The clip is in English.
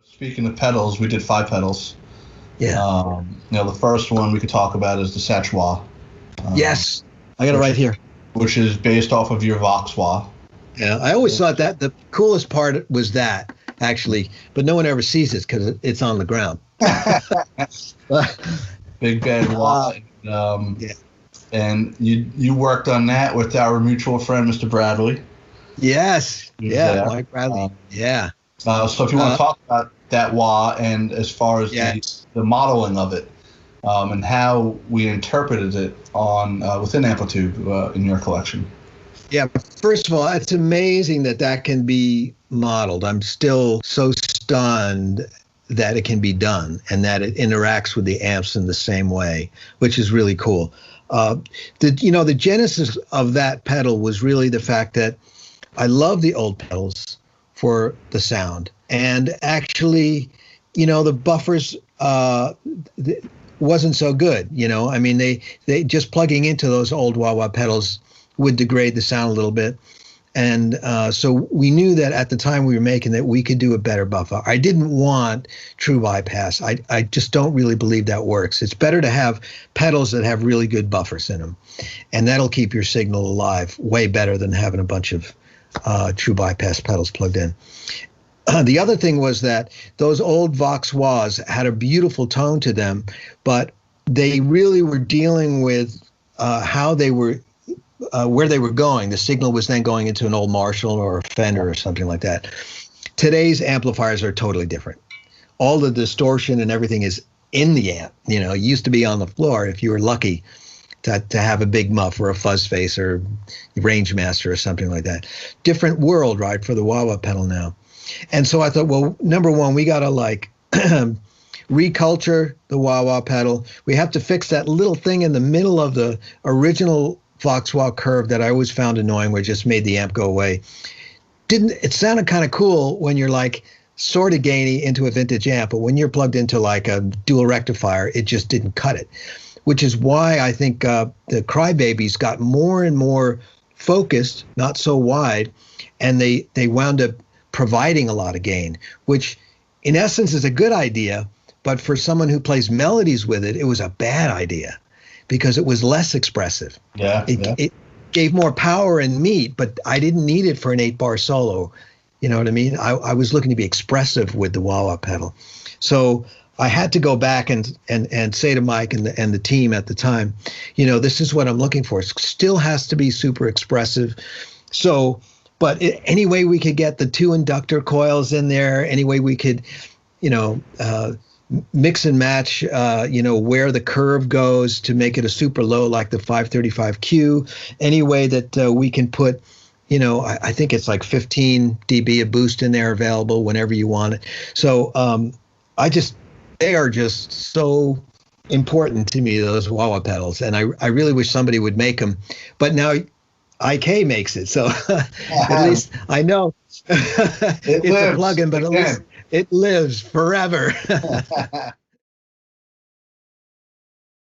Speaking of pedals, we did 5 pedals. Yeah. The first one we could talk about is the Satch Wah. Yes, I got it right here. Which is based off of your Vox Wah. Yeah, I always thought that the coolest part was that, actually, but no one ever sees it because it's on the ground. Big Bad Wah. Yeah. And you worked on that with our mutual friend, Mr. Bradley. Yes. Yeah, Mike Bradley. Yeah. So if you want to talk about that wah and as far as the modeling of it and how we interpreted it on within AmpliTube in your collection. Yeah, first of all, it's amazing that can be modeled. I'm still so stunned that it can be done and that it interacts with the amps in the same way, which is really cool. The genesis of that pedal was really the fact that I love the old pedals for the sound. And actually, the buffers wasn't so good. I mean, they just plugging into those old wah-wah pedals would degrade the sound a little bit. And so we knew that at the time we were making that we could do a better buffer. I didn't want true bypass. I just don't really believe that works. It's better to have pedals that have really good buffers in them. And that'll keep your signal alive way better than having a bunch of true bypass pedals plugged in. The other thing was that those old Vox Wahs had a beautiful tone to them, but they really were dealing with how they were, where they were going. The signal was then going into an old Marshall or a Fender or something like that. Today's amplifiers are totally different. All the distortion and everything is in the amp. It used to be on the floor if you were lucky to have a big muff or a fuzz face or range master or something like that. Different world, right, for the wah-wah pedal now. And so I thought, well, number one, we got to reculture the wah-wah pedal. We have to fix that little thing in the middle of the original Vox Wah curve that I always found annoying, where it just made the amp go away. It sounded kind of cool when you're like sort of gainy into a vintage amp, but when you're plugged into like a dual rectifier, it just didn't cut it, which is why I think the Crybabies got more and more focused, not so wide, and they wound up providing a lot of gain, which in essence is a good idea, but for someone who plays melodies with it, it was a bad idea because it was less expressive. It gave more power and meat, but I didn't need it for an 8-bar solo. You know what I mean? I was looking to be expressive with the wah-wah pedal. So I had to go back and say to Mike and the team at the time, this is what I'm looking for. It still has to be super expressive. So, but any way we could get the 2 inductor coils in there, any way we could, mix and match, where the curve goes to make it a super low like the 535Q, any way that we can put, I think it's like 15 dB of boost in there available whenever you want it. So they are just so important to me, those wah-wah pedals. And I really wish somebody would make them. But now IK makes it. So at least I know it's a plug-in, but at least it lives forever.